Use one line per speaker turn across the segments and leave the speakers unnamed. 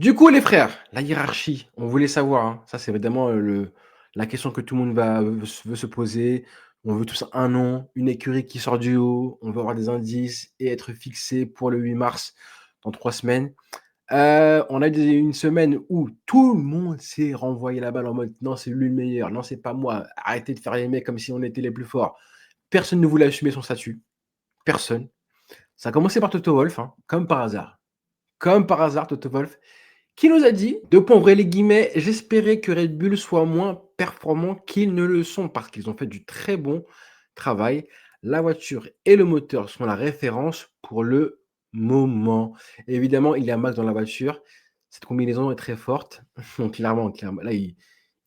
Du coup, les frères, la hiérarchie, on voulait savoir, hein, ça c'est évidemment, la question que tout le monde veut se poser. On veut tous un nom, une écurie qui sort du lot, on veut avoir des indices et être fixé pour le 8 mars dans 3 semaines. On a eu une semaine où tout le monde s'est renvoyé la balle en mode: «Non, c'est lui le meilleur, non, c'est pas moi, arrêtez de faire les mecs comme si on était les plus forts». Personne ne voulait assumer son statut, personne. Ça a commencé par Toto Wolff, hein, comme par hasard. Comme par hasard, Toto Wolff qui nous a dit, de points ouvrez les guillemets: «J'espérais que Red Bull soit moins performant qu'ils ne le sont parce qu'ils ont fait du très bon travail. La voiture et le moteur sont la référence pour le moment». Évidemment, il y a Max dans la voiture. Cette combinaison est très forte. Donc clairement, là, il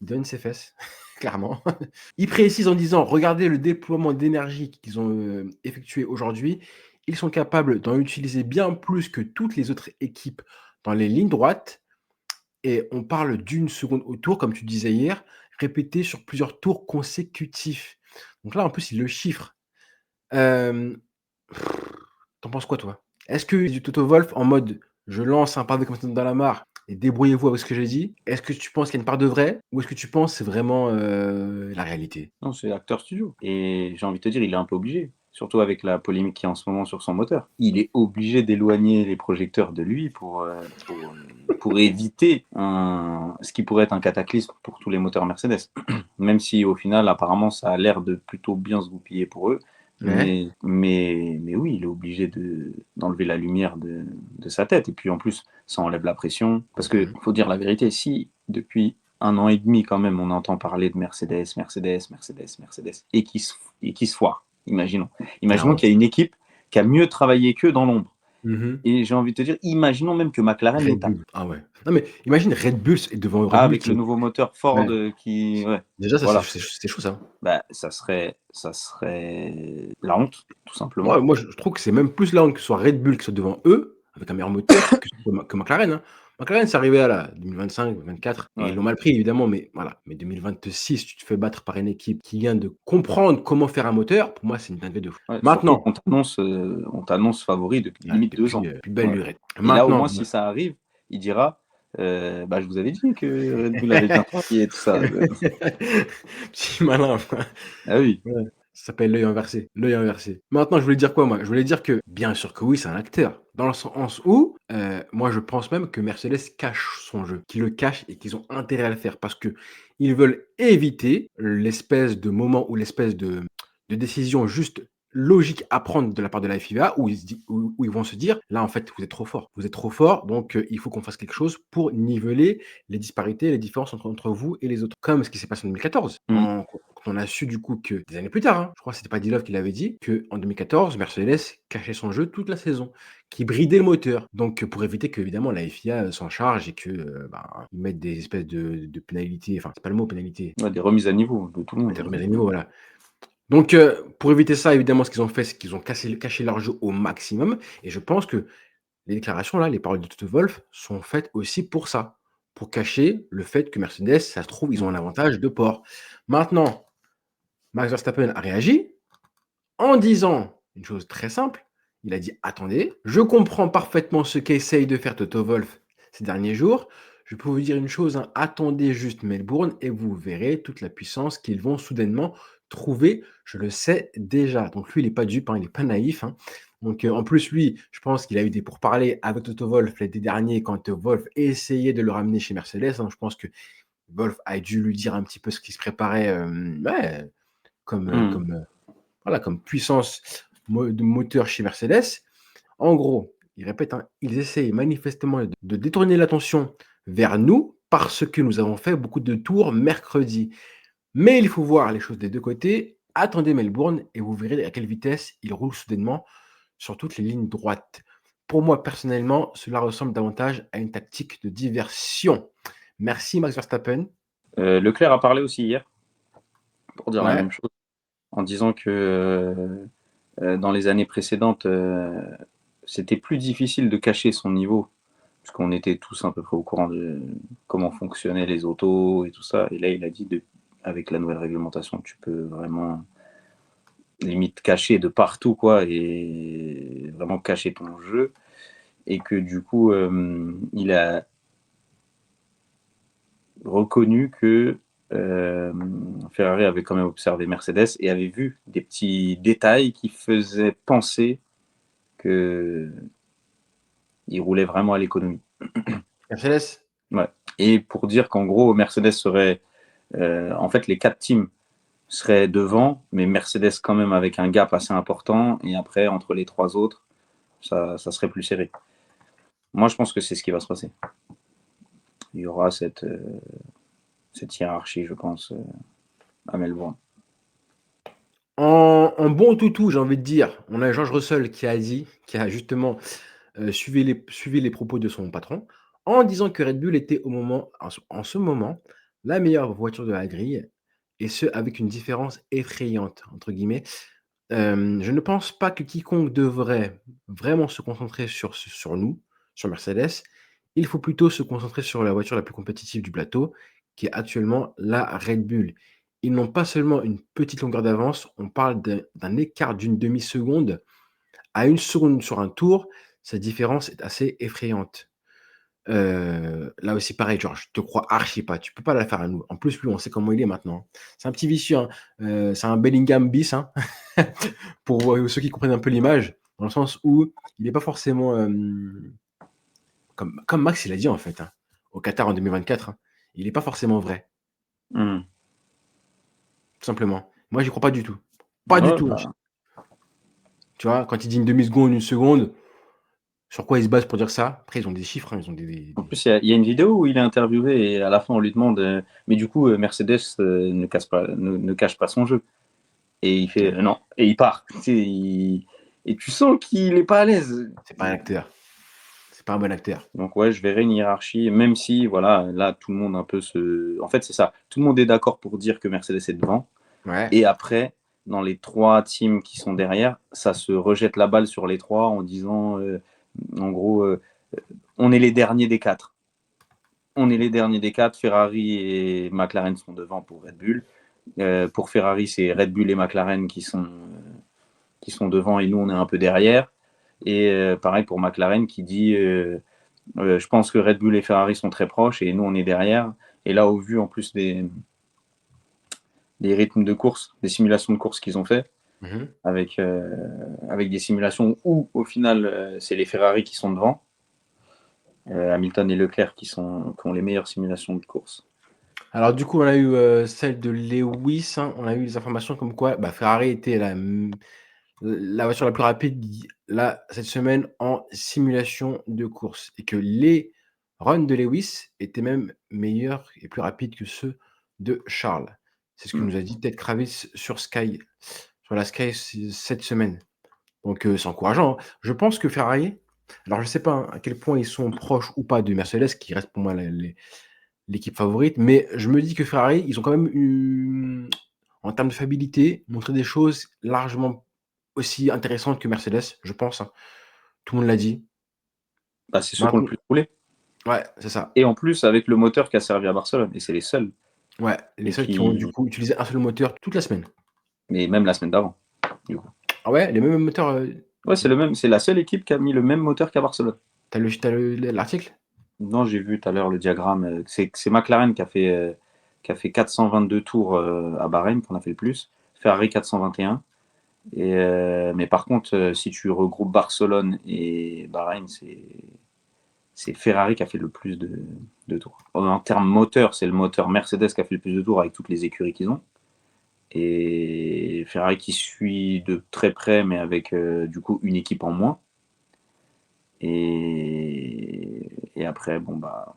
donne ses fesses, clairement. Il précise en disant: «Regardez le déploiement d'énergie qu'ils ont, effectué aujourd'hui. Ils sont capables d'en utiliser bien plus que toutes les autres équipes dans les lignes droites». Et on parle d'une seconde au tour, comme tu disais hier, répétée sur plusieurs tours consécutifs. Donc là, en plus, il le chiffre. Hem, tu penses quoi, toi? Est-ce que du Toto Wolff en mode: «Je lance un pavé comme ça dans la mare et débrouillez-vous avec ce que j'ai dit». Est-ce que tu penses qu'il y a une part de vrai ou est-ce que tu penses que c'est vraiment, la réalité?
Non, c'est acteur studio et j'ai envie de te dire, il est un peu obligé, surtout avec la polémique qu'il y a en ce moment sur son moteur. Il est obligé d'éloigner les projecteurs de lui pour éviter ce qui pourrait être un cataclysme pour tous les moteurs Mercedes. Même si au final, apparemment, ça a l'air de plutôt bien se goupiller pour eux.
Ouais.
Mais oui, il est obligé d'enlever la lumière de sa tête. Et puis en plus, ça enlève la pression. Parce que
Mmh.
faut dire la vérité, si depuis 1 an et demi quand même, on entend parler de Mercedes, Mercedes, Mercedes, Mercedes, et qui se foire, imaginons.
Ah
Imaginons
ouais.
qu'il y a une équipe qui a mieux travaillé qu'eux dans l'ombre.
Mmh.
Et j'ai envie de te dire, imaginons même que McLaren les
Red
tape.
Bull. Ah ouais. Non mais imagine Red Bull est devant Red
Ah,
Bull
avec le
qui
nouveau moteur Ford
ouais.
qui. Ouais,
Déjà ça
voilà.
c'est chaud ça.
Bah, ça serait la honte, tout simplement.
Moi je trouve que c'est même plus la honte que ce soit Red Bull qui soit devant eux, avec un meilleur moteur, que McLaren, hein. McLaren, c'est arrivé à la 2025-24 et ils
Ouais.
l'ont mal pris évidemment, mais voilà. Mais 2026, tu te fais battre par une équipe qui vient de comprendre comment faire un moteur, pour moi, c'est une dinguerie de fou.
Ouais, surtout
Maintenant,
qu'on t'annonce favori depuis
ah,
limite 2 ans.
depuis belle
Ouais.
lurette.
Et là, au
Maintenant,
moins, si ça arrive, il dira, bah, je vous avais dit que Red Bull avait bien travaillé et tout ça.
petit malin.
Ah oui.
Ouais, ça s'appelle l'œil inversé, l'œil inversé. Maintenant, je voulais dire quoi moi? Je voulais dire que, bien sûr que oui, c'est un acteur, dans le sens où, moi je pense même que Mercedes cache son jeu, qu'ils le cachent et qu'ils ont intérêt à le faire parce qu'ils veulent éviter l'espèce de moment ou l'espèce de décision juste logique à prendre de la part de la FIA où ils vont se dire: «Là, en fait, vous êtes trop fort. Vous êtes trop fort, donc il faut qu'on fasse quelque chose pour niveler les disparités, les différences entre vous et les autres». Comme ce qui s'est passé en 2014,
Mmh.
quand on a su du coup que des années plus tard, hein, je crois que c'était pas Paddy qui l'avait dit, qu'en 2014, Mercedes cachait son jeu toute la saison, qui bridait le moteur. Donc pour éviter qu'évidemment la FIA s'en charge et que, ils mettent des espèces de pénalités, enfin c'est pas le mot pénalité,
Ouais, des remises à niveau de tout le monde,
des
ouais.
remises à niveau, voilà. Donc pour éviter ça, évidemment, ce qu'ils ont fait, c'est qu'ils ont caché leur jeu au maximum et je pense que les déclarations là, les paroles de Toto Wolff sont faites aussi pour ça, pour cacher le fait que Mercedes, ça se trouve, ils ont un
Mmh.
avantage de port. Maintenant, Max Verstappen a réagi en disant une chose très simple. Il a dit: «Attendez, je comprends parfaitement ce qu'essaye de faire Toto Wolff ces derniers jours. Je peux vous dire une chose, hein, attendez juste Melbourne et vous verrez toute la puissance qu'ils vont soudainement trouver. Je le sais déjà». Donc lui, il est pas dupe, hein, il est pas naïf, hein. Donc en plus, lui, je pense qu'il a eu des pourparlers avec Toto Wolff l'été dernier quand, Wolff essayait de le ramener chez Mercedes, hein. Je pense que Wolff a dû lui dire un petit peu ce qui se préparait, ouais, comme,
Mmh.
voilà, comme puissance de moteur chez Mercedes. En gros, il répète, hein, ils essayent manifestement de détourner l'attention vers nous parce que nous avons fait beaucoup de tours mercredi. Mais il faut voir les choses des deux côtés. Attendez Melbourne et vous verrez à quelle vitesse il roule soudainement sur toutes les lignes droites. Pour moi, personnellement, cela ressemble davantage à une tactique de diversion. Merci Max Verstappen.
Leclerc a parlé aussi hier pour dire la
Ouais.
même chose, en disant que, dans les années précédentes, c'était plus difficile de cacher son niveau, puisqu'on était tous à peu près au courant de comment fonctionnaient les autos et tout ça. Et là, il a dit avec la nouvelle réglementation, tu peux vraiment limite cacher de partout, quoi, et vraiment cacher ton jeu. Et que du coup, il a reconnu que Ferrari avait quand même observé Mercedes et avait vu des petits détails qui faisaient penser qu'il roulait vraiment à l'économie.
Mercedes?
Ouais. Et pour dire qu'en gros, Mercedes serait... en fait, les 4 teams seraient devant, mais Mercedes quand même avec un gap assez important. Et après, entre les 3 autres, ça serait plus serré. Moi, je pense que c'est ce qui va se passer. Il y aura cette hiérarchie, je pense, à Melbourne.
En bon toutou, j'ai envie de dire, on a George Russell qui a justement suivi les propos de son patron, en disant que Red Bull était en ce moment la meilleure voiture de la grille, et ce avec une différence effrayante, entre guillemets. Je ne pense pas que quiconque devrait vraiment se concentrer sur nous, sur Mercedes. Il faut plutôt se concentrer sur la voiture la plus compétitive du plateau, qui est actuellement la Red Bull. Ils n'ont pas seulement une petite longueur d'avance, on parle d'un écart d'une demi-seconde à 1 seconde sur un tour. Cette différence est assez effrayante. Là aussi pareil, genre, je te crois archi pas, tu peux pas la faire à nous. En plus, lui, on sait comment il est maintenant, hein. C'est un petit vicieux, hein, c'est un Bellingham bis, hein, pour, ceux qui comprennent un peu l'image, dans le sens où il est pas forcément, comme Max il a dit en fait, hein, au Qatar en 2024, hein, il est pas forcément vrai,
Mmh.
tout simplement. Moi, j'y crois pas du tout. Pas du
Ouais,
tout,
bah,
tu vois? Quand il dit une demi-seconde, 1 seconde, sur quoi ils se basent pour dire ça? Après ils ont des chiffres, hein, ils ont
en plus, il y a une vidéo où il est interviewé et à la fin, on lui demande mais du coup, Mercedes ne cache pas son jeu. Et il fait non. Et il part. Et tu sens qu'il n'est pas à l'aise.
c'est pas un acteur, c'est pas un bon acteur.
Donc, ouais, je verrai une hiérarchie, même si, voilà, là, tout le monde un peu se. En fait, c'est ça. Tout le monde est d'accord pour dire que Mercedes est devant.
Ouais.
Et après, dans les 3 teams qui sont derrière, ça se rejette la balle sur les 3 en disant, en gros, on est les derniers des 4. On est les derniers des 4. Ferrari et McLaren sont devant pour Red Bull. Pour Ferrari, c'est Red Bull et McLaren qui sont devant et nous, on est un peu derrière. Et pareil pour McLaren qui dit je pense que Red Bull et Ferrari sont très proches et nous, on est derrière. Et là, au vu en plus des rythmes de course, des simulations de course qu'ils ont fait,
Mmh.
avec des simulations où, au final, c'est les Ferrari qui sont devant, Hamilton et Leclerc qui ont les meilleures simulations de course.
Alors du coup, on a eu, celle de Lewis, hein. On a eu les informations comme quoi, bah, Ferrari était la voiture la plus rapide là, cette semaine en simulation de course, et que les runs de Lewis étaient même meilleurs et plus rapides que ceux de Charles. C'est ce que
Mm.
nous a dit Ted Kravis sur la Sky cette semaine. Donc c'est encourageant, hein. Je pense que Ferrari, alors je sais pas, hein, à quel point ils sont proches ou pas de Mercedes, qui reste pour moi l'équipe favorite, mais je me dis que Ferrari, ils ont quand même en termes de fiabilité, montré des choses largement aussi intéressantes que Mercedes, je pense, hein. Tout le monde l'a dit.
Bah, c'est ceux qui ont le
Maintenant
plus roulé.
ouais, c'est ça.
Et en plus, avec le moteur qui a servi à Barcelone. Et c'est les seuls.
Ouais, les
Et
seuls qui ont du
qui.
coup utilisé un seul moteur toute la semaine.
Mais même la semaine d'avant, du coup.
Ah ouais, les mêmes moteurs,
Ouais, c'est le même. C'est la seule équipe qui a mis le même moteur qu'à Barcelone.
tu l'article?
Non, j'ai vu tout à l'heure le diagramme. C'est McLaren qui a fait 422 tours à Bahreïn, qu'on a fait le plus. Ferrari 421. Mais par contre, si tu regroupes Barcelone et Bahreïn, c'est Ferrari qui a fait le plus de tours. En termes moteur, c'est le moteur Mercedes qui a fait le plus de tours avec toutes les écuries qu'ils ont. Et Ferrari qui suit de très près, mais avec du coup une équipe en moins. Et après, bon, bah,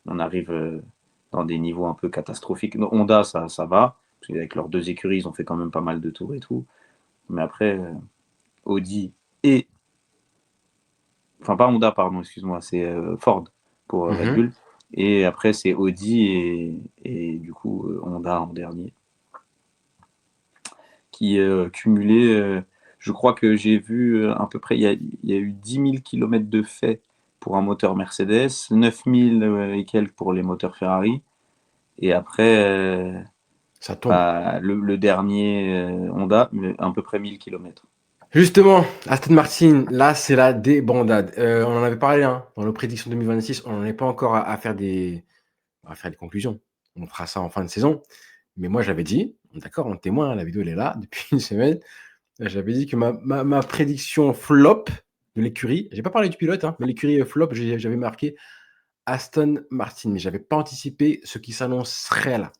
on arrive dans des niveaux un peu catastrophiques. Honda, ça va. Parce qu'avec leurs 2 écuries, ils ont fait quand même pas mal de tours et tout. Mais après, Audi et. Enfin, pas Honda, pardon, excuse-moi, c'est Ford pour Red
Mmh.
Bull. Et après, c'est Audi et du coup Honda en dernier. Qui cumulait, je crois que j'ai vu à peu près, il y a eu 10 000 km de fait pour un moteur Mercedes, 9 000 et quelques pour les moteurs Ferrari. Et après,
Ça tombe.
bah, le dernier Honda, à peu près 1000 km.
Justement, Aston Martin, là, c'est la débandade. On en avait parlé, hein, dans nos prédictions 2026, on n'en est pas encore à faire On va faire des conclusions. On fera ça en fin de saison. Mais moi, j'avais dit, d'accord, on témoin, la vidéo elle est là depuis une semaine. J'avais dit que ma prédiction flop de l'écurie, j'ai pas parlé du pilote, hein, mais l'écurie flop, j'avais marqué Aston Martin, mais j'avais pas anticipé ce qui s'annoncerait là.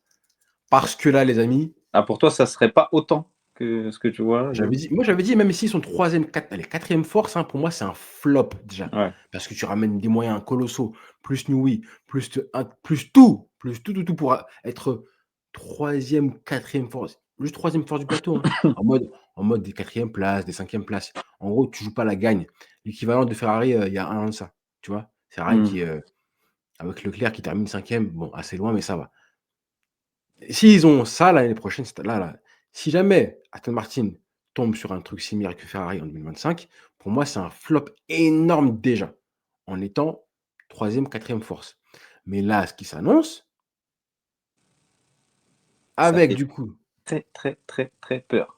Parce que là, les amis,
Ah, pour toi, ça serait pas autant que ce que tu vois là, du coup?
j'avais dit, même s'ils sont troisième, allez, quatrième force, hein, pour moi, c'est un flop déjà.
Ouais.
Parce que tu ramènes des moyens colossaux, plus Newey, plus tout, tout pour être troisième, quatrième force, juste troisième force du plateau, hein, en mode des quatrièmes places, des cinquièmes places. En gros, tu joues pas la gagne. L'équivalent de Ferrari, il y a 1 an de ça, tu vois? Ferrari
Mmh.
qui, avec Leclerc qui termine cinquième, bon, assez loin, mais ça va. S'ils ont ça l'année prochaine, là, si jamais Aston Martin tombe sur un truc similaire que Ferrari en 2025, pour moi, c'est un flop énorme déjà, en étant troisième, quatrième force. Mais là, ce qui s'annonce,
Ça
avec
fait
du coup
très, très, très, très peur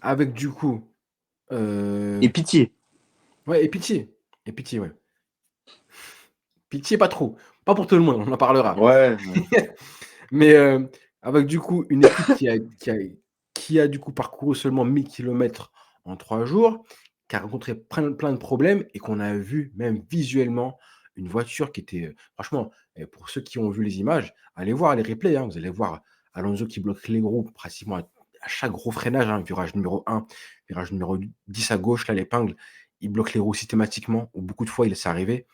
avec du coup,
et
heu,
pitié.
ouais et pitié, ouais. Pitié, pas trop, pas pour tout le monde, on en parlera.
Ouais, ouais.
Mais, avec du coup une équipe qui a du coup parcouru seulement 1000 kilomètres en 3 jours, qui a rencontré plein de problèmes et qu'on a vu même visuellement une voiture qui était, franchement, pour ceux qui ont vu les images, allez voir les replays, hein. Vous allez voir Alonso qui bloque les roues pratiquement à chaque gros freinage, hein, virage numéro 1, virage numéro 10 à gauche, là, l'épingle, il bloque les roues systématiquement ou beaucoup de fois il s'est arrivé.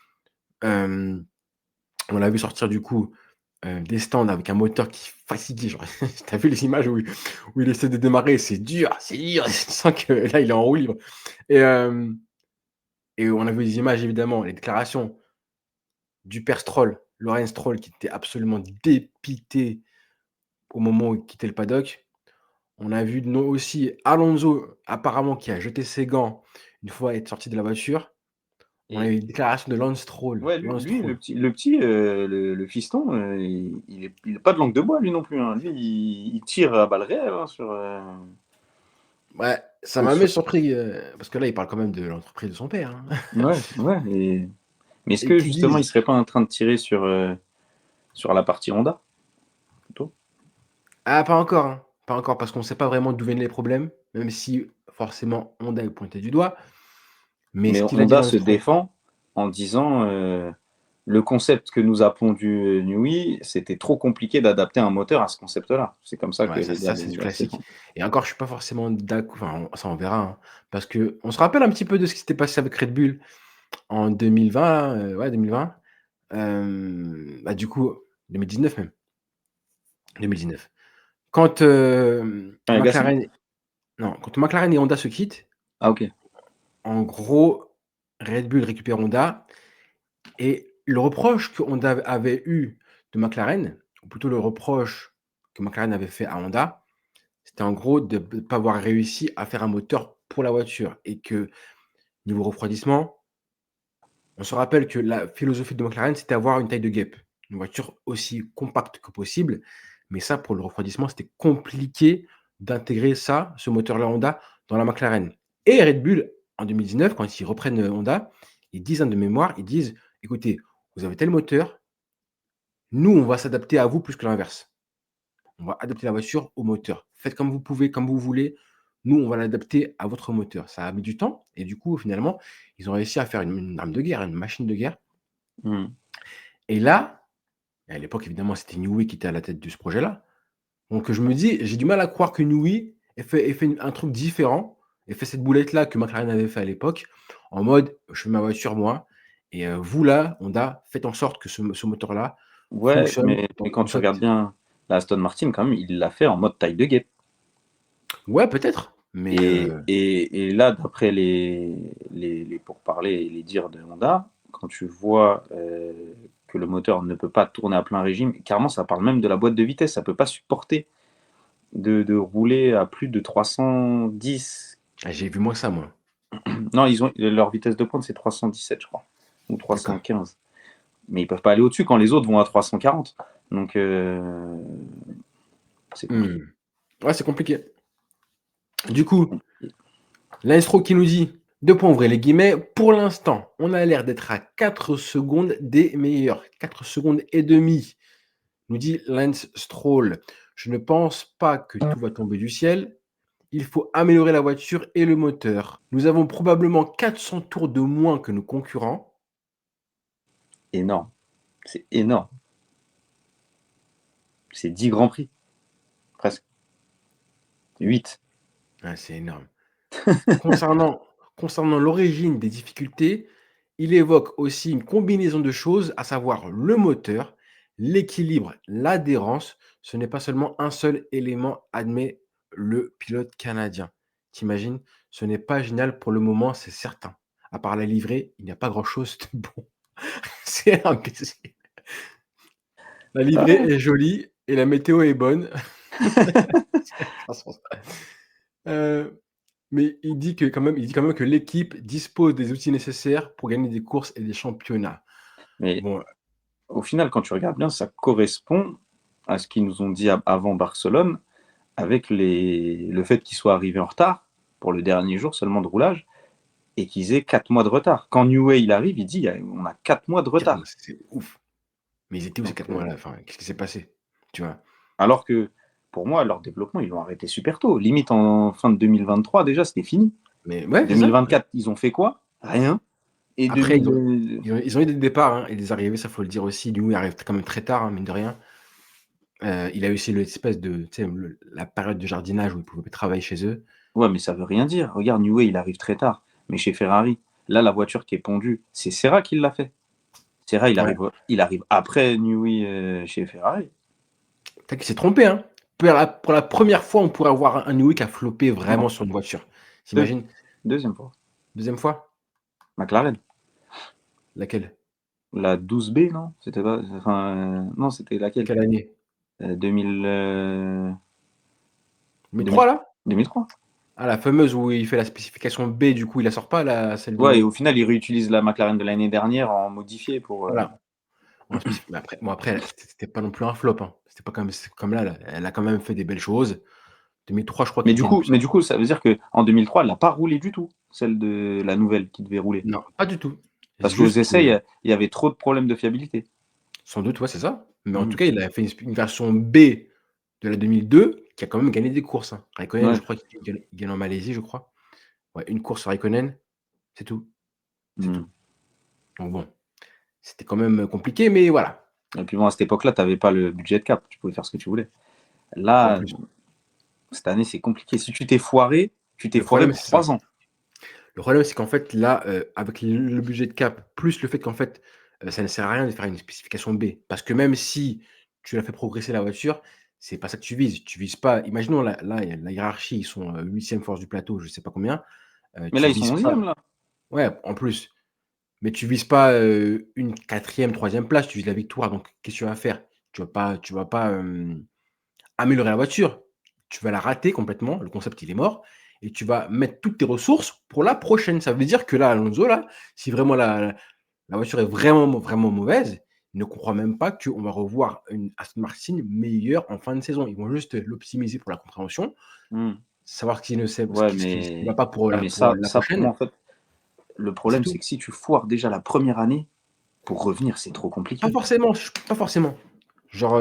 Hem, on l'a vu sortir du coup des stands avec un moteur qui fatigué, genre, tu as vu les images où il essaie de démarrer, c'est dur, tu sens que là, il est en roue libre et on a vu les images évidemment, les déclarations du père Stroll, Lawrence Stroll qui était absolument dépité au moment où il quittait le paddock. On a vu nous aussi Alonso apparemment qui a jeté ses gants une fois être sorti de la voiture. On a
Et
eu une déclaration de Lance Stroll
ouais,
Lance
lui,
Stroll.
le fiston, il est pas de langue de bois lui non plus, hein. Lui, il tire à balles réelles, hein,
Ouais, ça m'a
sur
même surpris, parce que là, il parle quand même de l'entreprise de son père, hein
ouais, ouais mais est-ce
et
que
qui
justement il
disent
serait pas en train de tirer sur la partie Honda, plutôt?
ah, pas encore, hein, pas encore parce qu'on sait pas vraiment d'où viennent les problèmes, même si forcément Honda est pointé du doigt. Mais
Mais
ce qu'il a dit
Honda
Lance
se
Stroll
défend en disant, «Le concept que nous a pondu Newey, c'était trop compliqué d'adapter un moteur à ce concept-là». C'est comme ça que
ouais, ça
il a
ça c'est du
il se
classique
défend.
et encore je suis pas forcément enfin, ça on verra, hein, parce qu'on se rappelle un petit peu de ce qui s'était passé avec Red Bull en 2020 là, ouais 2020, bah, du coup 2019 même, 2019. Quand,
Ah, Gasly?
McLaren non, quand McLaren et Honda se quittent,
Ah, OK.
en gros, Red Bull récupère Honda. Et le reproche que Honda avait eu de McLaren, ou plutôt le reproche que McLaren avait fait à Honda, c'était en gros de ne pas avoir réussi à faire un moteur pour la voiture et que niveau refroidissement, on se rappelle que la philosophie de McLaren, c'était avoir une taille de guêpe, une voiture aussi compacte que possible. Mais ça, pour le refroidissement, c'était compliqué d'intégrer ça, ce moteur-là Honda, dans la McLaren. Et Red Bull, en 2019, quand ils reprennent Honda, ils disent, hein, de mémoire, ils disent: «Écoutez, vous avez tel moteur, nous, on va s'adapter à vous plus que l'inverse. On va adapter la voiture au moteur. Faites comme vous pouvez, comme vous voulez. Nous, on va l'adapter à votre moteur». Ça a mis du temps et du coup, finalement, ils ont réussi à faire une arme de guerre, une machine de guerre
Mmh.
et là, à l'époque, évidemment, c'était Newey qui était à la tête de ce projet-là. Donc je me dis, j'ai du mal à croire que Newey ait fait un truc différent, ait fait cette boulette-là que McLaren avait fait à l'époque, en mode: «Je fais ma voiture moi et vous là, Honda, faites en sorte que ce moteur-là
Ouais,
fonctionne
mais
dans
quand
de
tu
sorte».
regardes bien la Aston Martin quand même, il l'a fait en mode taille de guêpe
Ouais, peut-être, mais
et là, d'après les pourparlers et les dires de Honda, quand tu vois, que le moteur ne peut pas tourner à plein régime, carrément ça parle même de la boîte de vitesse, ça peut pas supporter de rouler à plus de 310.
ah, j'ai vu moins que ça moi.
Non, ils ont leur vitesse de pointe, c'est 317 je crois ou
D'accord.
315. Mais ils peuvent pas aller au-dessus quand les autres vont à 340. Donc c'est compliqué.
Mmh. Ouais, c'est compliqué. Du coup,
Compliqué.
l'Instro qui nous dit, 2 points ouvrez les guillemets: «Pour l'instant, on a l'air d'être à 4 secondes des meilleurs, 4 secondes et demie». Nous dit Lance Stroll: «Je ne pense pas que tout va tomber du ciel. Il faut améliorer la voiture et le moteur. Nous avons probablement 400 tours de moins que nos concurrents».
Énorme, c'est énorme. C'est 10 grands prix, presque. 8.
Ouais, c'est énorme. Concernant concernant l'origine des difficultés, il évoque aussi une combinaison de choses, à savoir le moteur, l'équilibre, l'adhérence. Ce n'est pas seulement un seul élément, admet le pilote canadien. Tu imagines? Ce n'est pas génial pour le moment, c'est certain. À part la livrée, il n'y a pas grand-chose de bon. C'est imbécile. La livrée
Ah.
est jolie et la météo est bonne. Heu, mais il dit quand même que l'équipe dispose des outils nécessaires pour gagner des courses et des championnats.
Mais
Bon,
au final, quand tu regardes bien, ça correspond à ce qu'ils nous ont dit avant Barcelone, avec le fait qu'ils soient arrivés en retard pour le dernier jour seulement de roulage et qu'ils aient 4 mois de retard. Quand New Way il arrive, il dit on a 4 mois de
4 mois,
retard.
c'est ouf. Mais ils étaient où ces
Donc,
4 mois-là? Enfin, qu'est-ce qui s'est passé? Tu vois?
alors que pour moi, leur développement, ils l'ont arrêté super tôt. Limite en fin de 2023, déjà, c'était fini.
Mais ouais, c'est ça.
2024, ils ont fait quoi? Rien. Et
Après
2000,
ils ont eu des départs, hein, et des arrivées, ça faut le dire aussi. Lui, il arrive quand même très tard, hein, mine de rien. Il a eu aussi l'espèce de tu sais, la période de jardinage où il pouvait travailler chez eux.
ouais, mais ça veut rien dire. Regarde, New Way, il arrive très tard. Mais chez Ferrari, là, la voiture qui est pondue, c'est Serra qui l'a fait. Serra,
Ouais,
il arrive après Newey chez Ferrari.
peut-être qu'il s'est trompé, hein. Pour la première fois, on pourrait avoir un Newey qui a floppé
Non,
vraiment sur une voiture. Tu
deux,
imagines?
deuxième fois.
2e fois?
McLaren.
Laquelle?
La 12B, non? C'était pas. Enfin, non, c'était laquelle?
Quelle année?
2000, 2000
2003 là?
2003.
Ah, la fameuse où il fait la spécification B, du coup, il la sort pas la celle
Ouais, et
de
au final, ils réutilisent la McLaren de l'année dernière en modifié pour.
voilà, mais après c'était pas non plus un flop, hein. C'était pas comme c'est comme là, elle a quand même fait des belles choses. 2003, je crois
Mais
qu'il
du
gagne
coup,
plus.
mais du coup, ça veut dire que en 2003, elle n'a pas roulé du tout, celle de la nouvelle qui devait rouler.
Non, pas du tout. C'est
Parce qu'aux
juste
essais,
que
il y avait trop de problèmes de fiabilité.
sans doute, ouais, c'est ça. Mais en tout
Mhm.
cas, il a fait une version B de la 2002 qui a quand même gagné des courses, hein. Raikkonen, je
Ouais.
crois qu'il gagne en Malaisie, je crois. Ouais, une course sur Raikkonen, c'est tout, c'est tout.
Mhm.
Donc bon, c'était quand même compliqué, mais voilà,
Et puis bon, à cette époque-là, tu n'avais pas le budget de cap. Tu pouvais faire ce que tu voulais.
en
Là,
plus.
cette année, c'est compliqué. Si tu t'es
Le
foiré
problème,
pour
c'est ça.
3 ans.
Le problème, c'est qu'en fait, là, avec le budget de cap, plus le fait qu'en fait, ça ne sert à rien de faire une spécification B. Parce que même si tu as fait progresser la voiture, c'est pas ça que tu vises. Tu vises pas imaginons là, il y a la hiérarchie, ils sont, 8e force du plateau, je sais pas combien,
Mais là,
tu
ils sont
vises
11e,
pas
là.
ouais, en plus, mais tu vises pas, une 4e, 3e place, tu vises la victoire. Donc qu'est-ce que tu vas faire? Tu vas pas, améliorer la voiture. Tu vas la rater complètement, le concept il est mort et tu vas mettre toutes tes ressources pour la prochaine. Ça veut dire que là, Alonso là, si vraiment la voiture est vraiment, vraiment mauvaise, il ne comprend même pas qu'on va revoir une Aston Martin meilleure en fin de saison. Ils vont juste l'optimiser pour la compréhension,
Hmm.
savoir
Ouais,
ce qui va
mais,
pas pour
ouais,
la
mais
pour la
ça, pour moi,
prochaine
en fait, le
et c'est
problème, c'est
tout.
que si tu foires déjà la première année, pour revenir, c'est trop
Pas
compliqué.
forcément, pas forcément. Genre,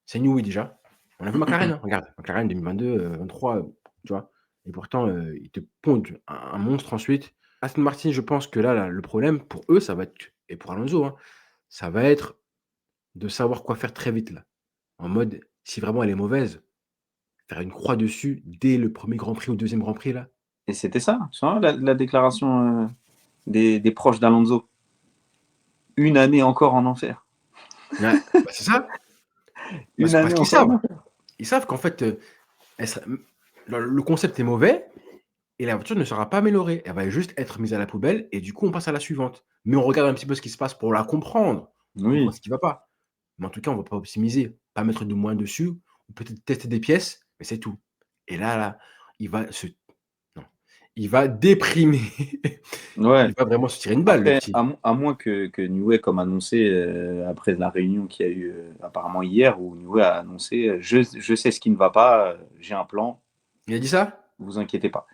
c'est Newey déjà. On a vu McLaren, hein, regarde, McLaren 2022, 23, tu vois? Et pourtant, ils te pondent un monstre ensuite. Aston Martin, je pense que là, le problème pour eux, ça va être et pour Alonso, hein, ça va être de savoir quoi faire très vite là. En mode, si vraiment elle est mauvaise, faire une croix dessus dès le premier Grand Prix ou deuxième Grand Prix là.
Et c'était ça, tu vois, la déclaration des proches d'Alonso. Une année encore en enfer.
Ouais, bah, c'est ça. Bah,
Une
c'est parce
année
qu'ils
encore en
savent.
enfer.
Ils savent qu'en fait, elle sera le concept est mauvais. Et la voiture ne sera pas améliorée, elle va juste être mise à la poubelle et du coup, on passe à la suivante. Mais on regarde un petit peu ce qui se passe pour la comprendre, comprendre
Oui,
ce qui va pas. Mais en tout cas, on va pas optimiser, pas mettre de moins dessus ou peut-être tester des pièces, mais c'est tout. Et là, il va se non, il va déprimer.
ouais.
Il va vraiment se tirer une balle, le
Après,
petit.
à moins que Newey, comme annoncé après la réunion qu'il y a eu apparemment hier, où Newey a annoncé je sais ce qui ne va pas, j'ai un plan,
Il a dit ça?
vous inquiétez pas.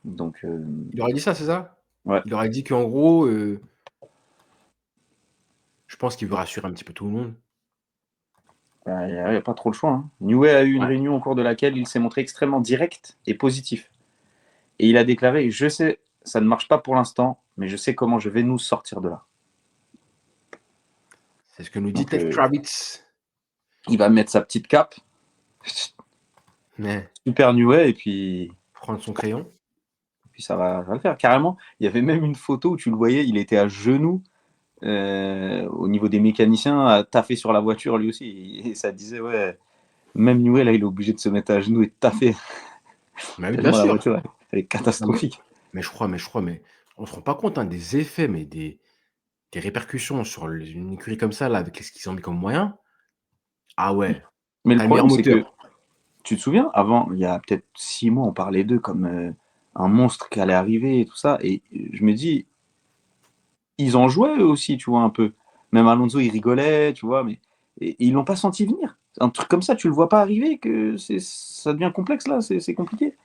Donc,
Il aurait dit ça, c'est ça?
ouais.
Il aurait dit qu'en gros, je pense qu'il veut rassurer un petit peu tout le monde.
Il n'y a pas trop le choix. Hein. Newey a eu une
Ouais.
réunion au cours de laquelle il s'est montré extrêmement direct et positif. Et il a déclaré: je sais, ça ne marche pas pour l'instant, mais je sais comment je vais nous sortir de là.
C'est ce que nous dit
Donc,
Ted Kravitz.
il va mettre sa petite cape,
Mais
super Newey, et
prendre son crayon.
puis ça va le faire. Carrément, il y avait même une photo où tu le voyais, il était à genoux au niveau des mécaniciens, à taffer sur la voiture lui aussi. Et ça disait, ouais, même Newey, là, il est obligé de se mettre à genoux et de taffer,
Mais oui, bien
tellement la
sûr.
voiture, elle est
Non,
catastrophique.
mais on se rend pas compte, hein, des effets, mais des répercussions sur une écurie comme ça, là, avec ce qu'ils ont mis comme moyen. Ah ouais,
Mais le
tu le meilleur
problème, c'est que,
moteur.
tu te souviens, avant, il y a peut-être 6 mois, on parlait d'eux comme un monstre qui allait arriver et tout ça. Et je me dis, ils en jouaient eux aussi, tu vois, un peu. Même Alonso, il rigolait, tu vois, mais et ils l'ont pas senti venir. Un truc comme ça, tu le vois pas arriver, que ça devient complexe là, c'est compliqué.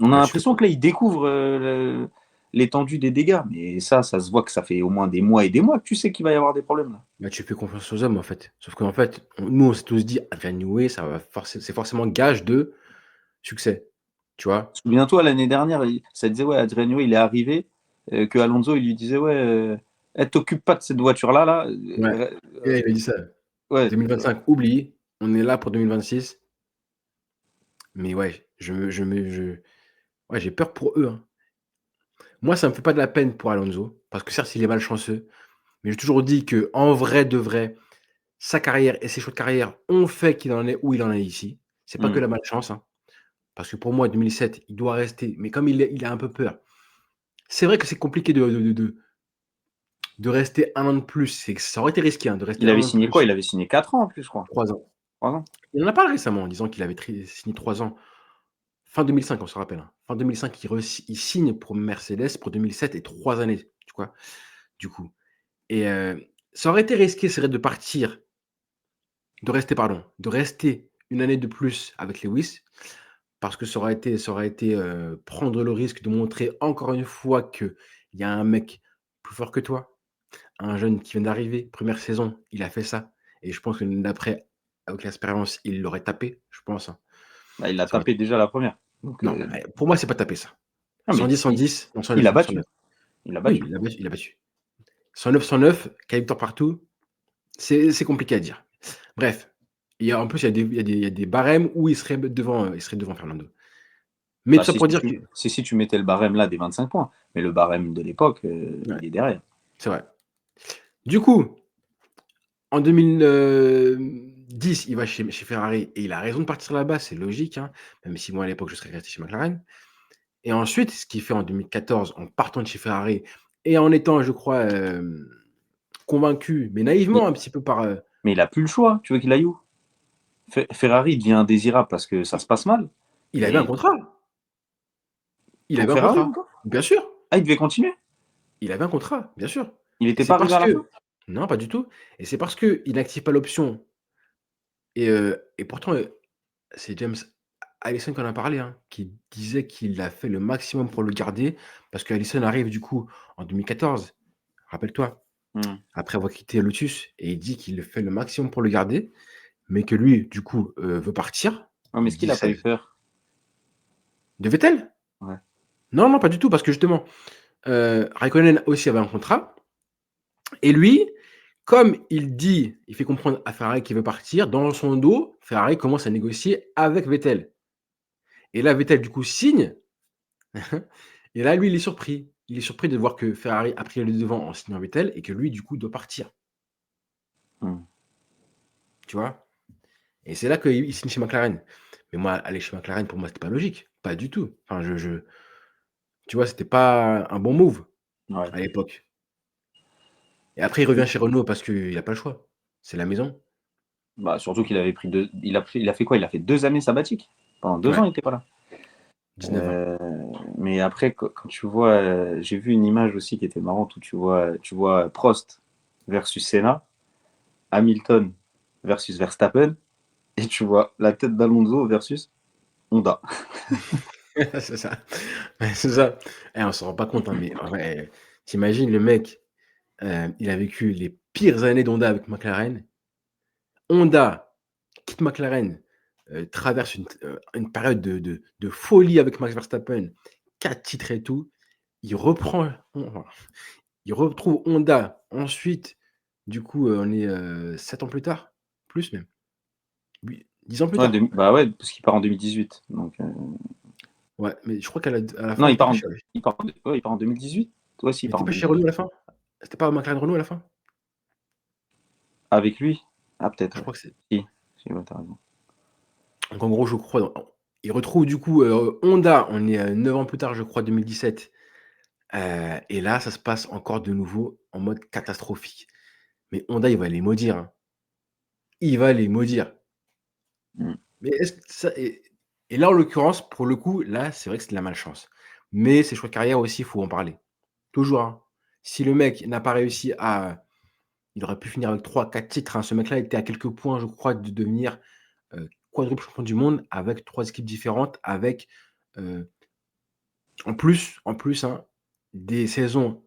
On a
Bah,
l'impression que là, ils découvrent l'étendue des dégâts, mais ça se voit que ça fait au moins des mois et des mois que tu sais qu'il va y avoir des problèmes là.
tu fais confiance aux hommes, en fait. Sauf qu'en fait, nous, on s'est tous dit, Adrian Newey, c'est forcément gage de succès. Tu vois?
Souviens-toi, l'année dernière, ça disait, ouais, Adriano, il est arrivé, que Alonso, il lui disait, ouais, t'occupe pas de cette voiture-là, là.
Ouais. Et il a dit ça.
Ouais,
2025, oublie, on est là pour 2026. Mais ouais, ouais, j'ai peur pour eux, hein. Moi, ça me fait pas de la peine pour Alonso, parce que certes, il est malchanceux, mais j'ai toujours dit que en vrai de vrai, sa carrière et ses choix de carrière ont fait qu'il en est où il en est ici. C'est pas que
mm.
la malchance, hein, parce que pour moi, 2007, il doit rester, mais comme il a un peu peur. C'est vrai que c'est compliqué de rester 1 an de plus, ça aurait été risqué, hein, de rester
Il
1
avait
an de
signé quoi?
plus,
Il avait signé 4 ans en plus, je crois.
3 ans.
3 ans.
Il en a parlé récemment en disant qu'il avait signé 3 ans. Fin 2005, on se rappelle, hein. Fin 2005, il signe pour Mercedes pour 2007 et 3 années, tu vois? Du coup et ça aurait été risqué, c'est vrai, de rester une année de plus avec Lewis, parce que ça aurait été, prendre le risque de montrer encore une fois qu'il y a un mec plus fort que toi, un jeune qui vient d'arriver, première saison, il a fait ça et je pense que l'année d'après, avec l'expérience, il l'aurait tapé, je pense, hein.
Bah, il l'a
Ça aurait
tapé déjà la première. Donc,
Non, pour moi, c'est pas taper ça.
non, mais
110,
si,
110, non
il
109,
l'a battu.
109.
Il l'a
Oui,
battu.
il a battu. 109, 109, 4 victoires partout, c'est compliqué à dire. Bref, en plus, il y a des barèmes où il serait devant Fernando. Mais
Bah,
tout ça pour dire que
si tu mettais le barème là des 25 points, mais le barème de l'époque,
ouais,
il est derrière.
c'est vrai. Du coup, en 2010, il va chez Ferrari et il a raison de partir là-bas, c'est logique, hein, même si moi, à l'époque, je serais resté chez McLaren et ensuite, ce qu'il fait en 2014 en partant de chez Ferrari et en étant, je crois, convaincu, mais naïvement
Mais,
un petit peu par,
mais il a plus le choix. Tu veux qu'il aille où? Ferrari devient indésirable parce que ça se passe mal.
il avait un
Mais
contrat. Il
pour
avait un
Ferrari
contrat.
encore?
Bien sûr,
Ah, il devait continuer?
il avait un contrat, bien sûr
Il
et
n'était
c'est
pas arrivé
parce
à la fin?
que non, pas du tout et c'est parce qu'il n'active pas l'option et pourtant, c'est James Allison qui en a parlé, hein, qui disait qu'il a fait le maximum pour le garder parce qu'Allison arrive du coup en 2014, rappelle-toi,
Hmm.
après avoir quitté Lotus et il dit qu'il fait le maximum pour le garder, mais que lui, du coup, veut partir.
Ouais, mais
Il
est-ce qu'il
dit
a pas
ça
eu peur?
de Vettel?
Ouais.
Non, non, pas du tout parce que justement, Raikkonen aussi avait un contrat et lui, comme il fait comprendre à Ferrari qu'il veut partir, dans son dos, Ferrari commence à négocier avec Vettel. Et là, Vettel, du coup, signe. Et là, lui, il est surpris. Il est surpris de voir que Ferrari a pris le devant en signant Vettel et que lui, du coup, doit partir.
Hmm.
Tu vois? Et c'est là qu'il signe chez McLaren. Mais moi, aller chez McLaren, pour moi, c'était pas logique. Pas du tout. Enfin, tu vois, c'était pas un bon move
Ouais.
à l'époque. Et après, il revient chez Renault parce qu'il a pas le choix. C'est la maison.
Bah, surtout qu'il avait pris il a fait quoi? Il a fait 2 années sabbatiques. Pendant 2 ans,
Ouais,
il était pas là.
19 ans.
Euh, mais après, quand tu vois, j'ai vu une image aussi qui était marrante où tu vois Prost versus Senna, Hamilton versus Verstappen, et tu vois la tête d'Alonso versus Honda.
C'est ça. Ouais, c'est ça. On s'en rend pas compte, hein, mais en vrai, tu le mec, il a vécu les pires années d'Honda avec McLaren. Honda quitte McLaren, traverse une période de folie avec Max Verstappen, 4 titres et tout. Il reprend enfin, il retrouve Honda. Ensuite, du coup, on est, 7 ans plus tard, plus même, 10 ans plus
Ouais,
tard.
bah ouais, parce qu'il part en 2018. Donc,
Ouais, mais je crois qu'à la fin,
non,
il était pas chez
il part en 2018. Ouais, si, il
il
part
était
en
pas chez Renault
2018.
à la fin? C'était pas McLaren Renault à la fin?
Avec lui? Ah, peut-être,
Je
ouais.
crois que c'est
Si, si, ouais, tu raison.
donc en gros, je crois dans il retrouve du coup, Honda, on est, 9 ans plus tard, je crois 2017, et là, ça se passe encore de nouveau en mode catastrophique. Mais Honda, il va les maudire, hein. Il va les maudire.
Mmh.
Mais est-ce que ça et là, en l'occurrence, pour le coup, là, c'est vrai que c'est de la malchance. Mais ses choix de carrière aussi, il faut en parler. Toujours, hein. Si le mec n'a pas réussi à il aurait pu finir avec 3, 4 titres, hein. Ce mec-là était à quelques points, je crois, de devenir, quadruple champion du monde avec 3 équipes différentes, avec, heu, en plus, hein, des saisons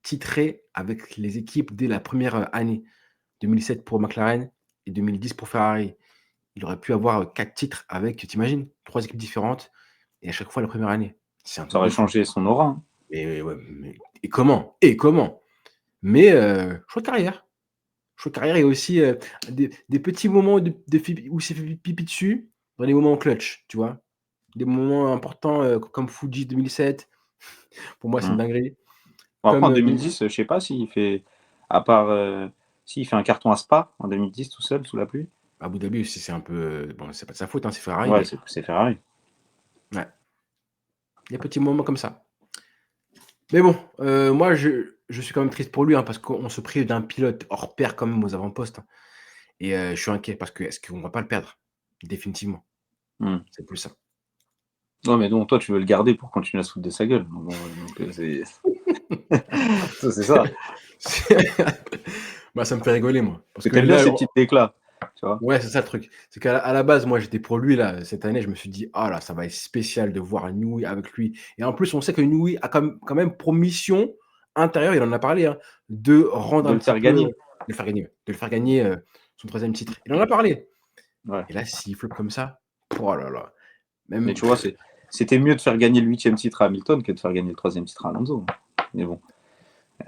titrées avec les équipes dès la première re année. 2007 pour McLaren et 2010 pour Ferrari. Il aurait pu avoir, 4 titres avec, tu imagines? 3 équipes différentes et à chaque fois la première année. C'est un
Ça
truc
aurait
de fou.
changé son aura, hein.
Mais ouais, mais et comment? Et comment? Mais choix de carrière. Choix de carrière et aussi, des petits moments de pipi où il s'est fait pipi dessus dans les moments clutch, tu vois? Des moments importants, comme Fuji 2007, pour moi, c'est une
Mmh.
dinguerie.
Bon, après,
Comme,
en 2010, je sais pas s'il fait, à part, si, il fait un carton à Spa en 2010 tout seul sous la pluie.
Abu Dhabi aussi, c'est un peu, bon, c'est pas de sa faute, hein, c'est Ferrari,
Ouais,
mais
c'est Ferrari.
ouais, des petits moments comme ça. Mais bon, moi, je suis quand même triste pour lui, hein, parce qu'on se prive d'un pilote hors pair quand même aux avant-postes, hein, et je suis inquiet parce que est-ce qu'on va pas le perdre? Définitivement,
Mmh.
c'est plus ça.
Non, mais donc toi, tu veux le garder pour continuer à se foutre de sa gueule. Donc bon, donc, c'est ça, c'est ça.
C'est bah, ça me fait rigoler moi, parce
Mais
que
tu bien
là,
ces petites déclats, tu vois?
ouais, c'est ça le truc. C'est qu'à la base, moi, j'étais pour lui là, cette année, je me suis dit: «Ah là, ça va être spécial de voir Newey avec lui» et en plus, on sait que Newey a quand même pour mission intérieure, il en a parlé, hein, de rendre
De
un
le
petit
faire
peu,
gagner.
de le faire gagner, ouais, de le faire gagner, son 3e titre. Il en a parlé
Ouais.
et là, s'il floppe comme ça, oh là là,
Mais
même
tu vois, c'était mieux de faire gagner le 8e titre à Hamilton que de faire gagner le 3e titre à Alonso. Mais bon,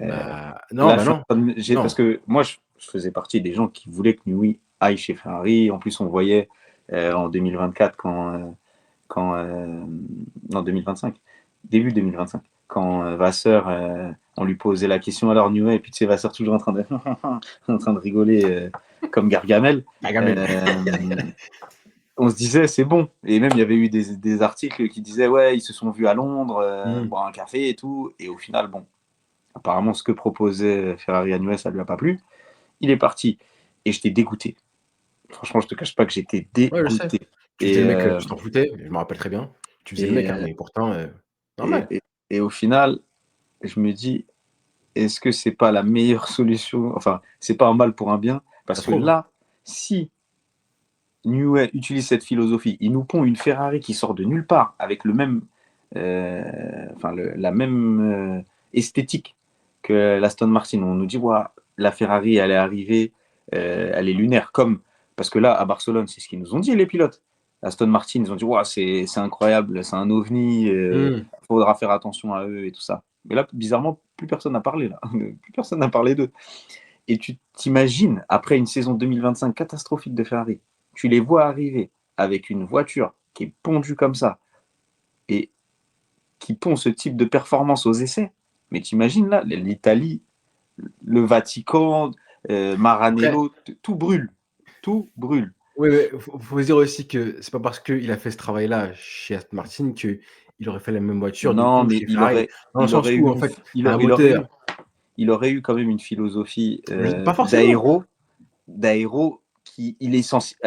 bah, non,
là, je
bah,
suis en
non,
train de parce
non.
que moi, je faisais partie des gens qui voulaient que Newey aille chez Ferrari. En plus, on voyait, en 2024 quand, non, 2025, début 2025, quand, Vasseur, on lui posait la question: «Alors Newey?» Et puis tu sais, Vasseur toujours en train de en train de rigoler, comme Gargamel.
Gargamel.
Hem On se disait c'est bon. Et même il y avait eu des articles qui disaient ouais, ils se sont vus à Londres,
Mmh.
boire un café et tout. Et au final, bon, apparemment ce que proposait Ferrari à Newey, ça lui a pas plu. Il est parti et j'étais dégoûté. Franchement, je te cache pas que j'étais
Ouais, je sais.
dégoûté.
Tu faisais
Et,
le mec, tu t'en foutais, je me rappelle très bien. Tu faisais le
et,
mec, hein, mais pourtant,
et,
normal.
et, et au final, je me dis, est-ce que c'est pas la meilleure solution? Enfin, c'est pas un mal pour un bien,
Ça
parce
se
que
trouve, hein.
là, si Newey utilise cette philosophie, il nous pond une Ferrari qui sort de nulle part avec le même, enfin la même, esthétique que l'Aston Martin. On nous dit ouais, la Ferrari elle est arrivée, elle est lunaire, comme parce que là à Barcelone c'est ce qu'ils nous ont dit les pilotes. Aston Martin ils ont dit ouais, c'est incroyable, c'est un ovni,
Mmh.
faudra faire attention à eux et tout ça. Mais là bizarrement plus personne n'a parlé là, plus personne n'a parlé d'eux. Et tu t'imagines, après une saison 2025 catastrophique de Ferrari, tu les vois arriver avec une voiture qui est pondue comme ça et qui pond ce type de performance aux essais. Mais t'imagines là, l'Italie, le Vatican,
Après,
Maranello, tout brûle. Tout brûle.
oui, mais faut se dire aussi que c'est pas parce qu'il a fait ce travail-là chez Aston Martin qu'il aurait fait la même voiture du
Non,
coup
mais
chez Ferrari. Dans le
il
sens
aurait
où
eu
en fait,
il,
tu as un
il aurait eu,
moteur
il aurait eu quand même une philosophie,
pas forcément,
d'aéro qui elle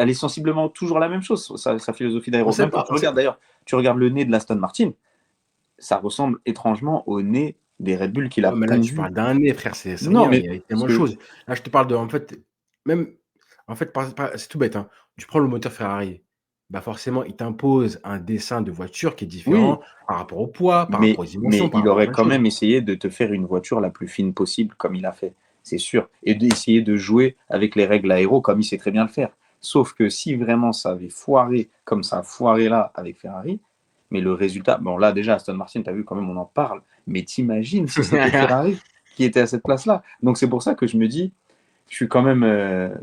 est sensiblement toujours la même chose, sa philosophie
on
d'aéro.
sait
Même quand
pas,
tu
on sait
regardes d'ailleurs, tu regardes le nez de l'Aston Martin, ça ressemble étrangement au nez des Red Bull qu'il a
ouais, mais là tu
pondu.
parles d'un nez frère, c'est
Non,
rien, il
mais
y a
parce
tellement de
que
choses. Là je te parle de en fait, même en fait par c'est tout bête, hein. Tu prends le moteur Ferrari, bah, forcément il t'impose un dessin de voiture qui est
oui,
différent par rapport au poids, par rapport
mais,
aux dimensions, par
il
rapport à
aurait
plein de
quand
choses.
même essayé de te faire une voiture la plus fine possible, comme il a fait, c'est sûr, et d'essayer de jouer avec les règles aéro comme il sait très bien le faire. Sauf que si vraiment ça avait foiré, comme ça a foiré là avec Ferrari, mais le résultat, bon là déjà Aston Martin, tu as vu quand même, on en parle, mais t'imagines si c'était Ferrari qui était à cette place-là. Donc c'est pour ça que je me dis, je suis quand même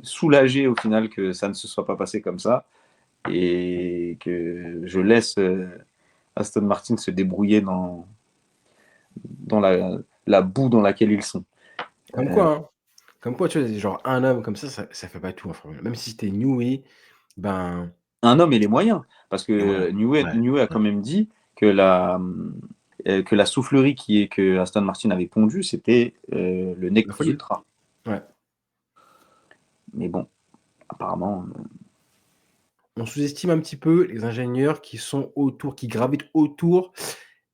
soulagé au final que ça ne se soit pas passé comme ça et que je laisse Aston Martin se débrouiller dans la boue dans laquelle ils sont.
Comme quoi, hein. Comme quoi, tu vois, genre un homme comme ça fait pas tout en Formule 1. Même si c'était Newey, ben,
Un homme et les moyens, parce
et
que
voilà. Ouais,
Newey a
ouais.
quand même dit que la soufflerie que Aston Martin avait pondue, c'était le nec
La
plus
folie.
ultra.
Ouais.
Mais bon, apparemment,
On sous-estime un petit peu les ingénieurs qui sont autour, qui gravitent autour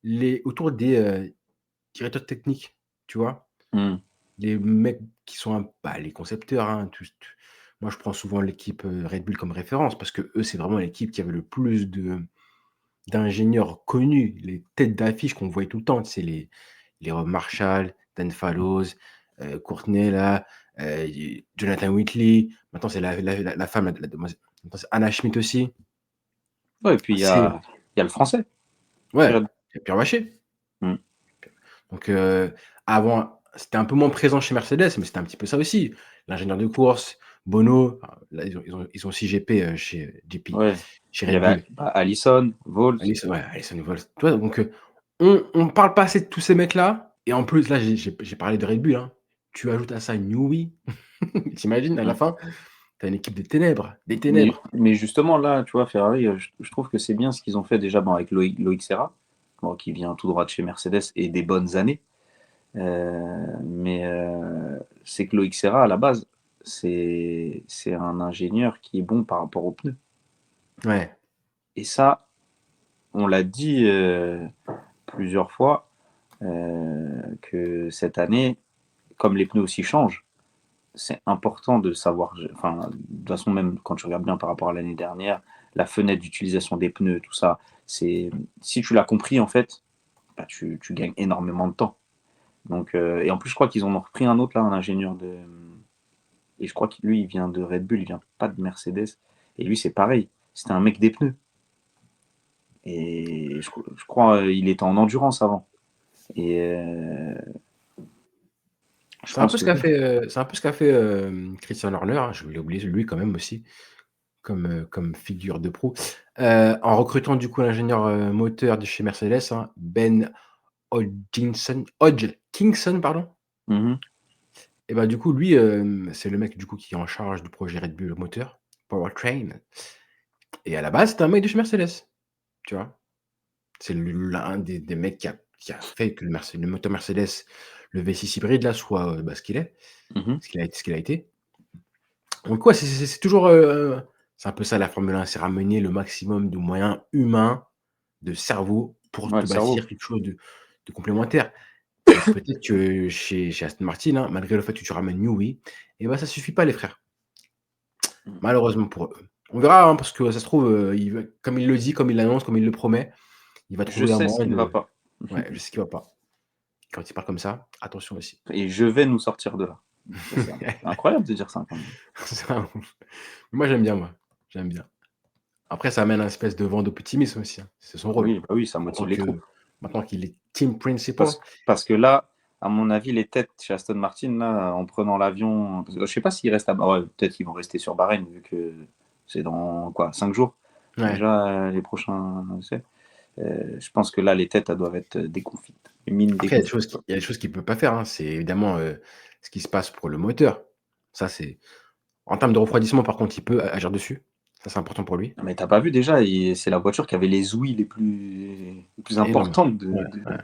des, directeurs techniques, tu vois?
hmm,
Les mecs qui sont les concepteurs, hein, moi je prends souvent l'équipe, Red Bull comme référence parce qu'eux, c'est vraiment l'équipe qui avait le plus d'ingénieurs connus, les têtes d'affiche qu'on voyait tout le temps, tu sais les Rob Marshall, Dan Fallows, Courtney là, Jonathan Whitley, maintenant c'est la femme, la demoiselle, maintenant c'est Anna Schmidt aussi.
ouais, et puis
C'est
il y a le français.
Ouais,
Cyril.
et Pierre Vacher.
Hmm,
Donc avant, c'était un peu moins présent chez Mercedes, mais c'était un petit peu ça aussi. L'ingénieur de course, Bono, enfin, là ils ont aussi GP, chez GP,
ouais.
chez
Il y
Red
avait
Bull.
Allison, Vols.
Alison Evans, tu vois? Donc on parle pas assez de tous ces mecs-là et en plus là, j'ai parlé de Red Bull, hein. Tu ajoutes à ça Newey, tu imagines à la
Hmm.
fin, tu as une équipe des ténèbres, des
Mais,
ténèbres.
mais justement, là, tu vois, Ferrari, je trouve que c'est bien ce qu'ils ont fait déjà bon, avec Loïc Serra, bon, qui vient tout droit de chez Mercedes et des bonnes années. Mais c'est que Loïc Serra, à la base, c'est un ingénieur qui est bon par rapport aux pneus.
Ouais,
Et ça, on l'a dit plusieurs fois, que cette année, comme les pneus aussi changent, c'est important de savoir, enfin, de toute façon, même quand tu regardes bien par rapport à l'année dernière, la fenêtre d'utilisation des pneus, tout ça, c'est, si tu l'as compris, en fait, bah, tu gagnes énormément de temps. Donc, et en plus, je crois qu'ils en ont repris un autre, là, un ingénieur de. Et je crois que lui, il vient de Red Bull, il vient pas de Mercedes. Et lui, c'est pareil. C'était un mec des pneus. Et je crois il était en endurance avant. Et je
c'est un peu
pense
ce
que
qu'a
oui.
fait, Christian Horner, hein, je voulais oublier lui quand même aussi. Comme figure de proue, en recrutant du coup l'ingénieur, moteur de chez Mercedes, hein, Ben Hodgkinson, pardon.
Mhm.
Et bah, du coup lui, c'est le mec du coup qui est en charge du projet Red Bull moteur, Powertrain, et à la base, c'était un mec de chez Mercedes, tu vois? C'est l'un des mecs qui a fait que le moteur Mercedes, le V6 hybride là soit, ce qu'il est,
Mhm.
ce qu'il a été. Donc ouais, c'est toujours, c'est un peu ça la Formule 1, c'est ramener le maximum de moyens humains, de cerveau pour
Ouais,
te
le cerveau.
bâtir quelque chose de complémentaire et peut-être que chez Aston Martin, hein, malgré le fait que tu ramènes Newey et bah, ça suffit pas les frères,
Mhm.
malheureusement pour eux. On verra, hein, parce que ça se trouve, il va comme il le dit, comme il l'annonce, comme il le promet, il va
Je
trouver un
sais ce
moyen
qui ne va
de
pas.
ouais, je sais qu'il va pas. Quand il parle comme ça, attention aussi.
Et je vais nous sortir de là. Ça, c'est incroyable de dire ça quand même.
C'est un ouf. Moi j'aime bien moi, j'aime bien. Après ça amène un espèce de vent d'optimisme aussi, hein, c'est son rôle.
Oui, bah oui, ça
Maintenant
motive les troupes.
que maintenant qu'il est team principal.
Parce que là, à mon avis, les têtes chez Aston Martin, là, en prenant l'avion, parce que je sais pas s'ils restent à ouais, peut-être qu'ils vont rester sur Bahreïn, vu que c'est dans quoi, 5 jours
Ouais.
déjà les prochains essais. Je pense que là, les têtes, elles doivent être déconfites. Les mines
Après
déconfites.
il y a des choses qu'il peut pas faire, hein. C'est évidemment, ce qui se passe pour le moteur. Ça c'est en termes de refroidissement par contre, il peut agir dessus. Ça c'est important pour lui.
Mais t'as pas vu déjà, c'est la voiture qui avait les ouïes les plus
Énorme.
importantes
Ouais, ouais.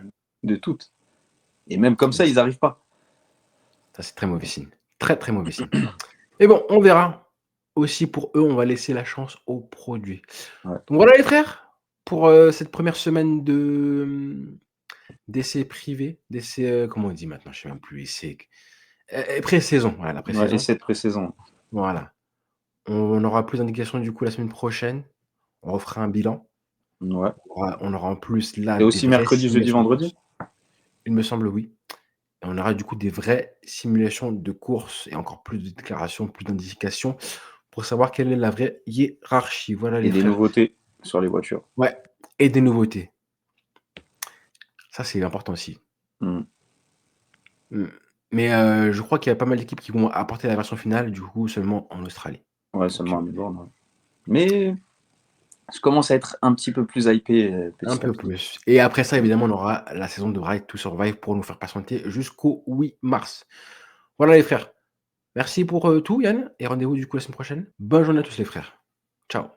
de toutes. Et même comme
Mais
ça, ils n'arrivent pas.
ça c'est très mauvais signe. Très, très mauvais signe. Mais bon, on verra. Aussi pour eux, on va laisser la chance aux produits.
Ouais.
Donc voilà les frères, pour, cette première semaine d'essais privés, d'essais, comment on dit maintenant? Je sais même plus, essais pré-saison, voilà la
Ouais, et
pré-saison.
cette pré-saison.
Voilà. On aura plus d'indications du coup la semaine prochaine. On refera un bilan.
Ouais.
On aura en plus là
Et
des
aussi
vraies
mercredi, jeudi,
simulations de
vendredi.
course. Il me semble, oui. Et on aura du coup des vraies simulations de course et encore plus de déclarations, plus d'indications pour savoir quelle est la vraie hiérarchie. Voilà
Et
les
des
frères.
nouveautés sur les voitures.
Ouais, et des nouveautés. Ça, c'est important aussi.
Mmh.
Mmh. Mais je crois qu'il y a pas mal d'équipes qui vont apporter la version finale, du coup, seulement en Australie.
Ouais,
Donc
seulement à Melbourne, ouais. Mais je commence à être un petit peu plus hypé,
un
petit à
peu
petit.
plus et après ça,
Mmh.
évidemment, on aura la saison de Drive to Survive pour nous faire patienter jusqu'au 8 mars. Voilà les frères. Merci pour, tout Yann et rendez-vous du coup la semaine prochaine. Bonne journée à tous les frères. Ciao.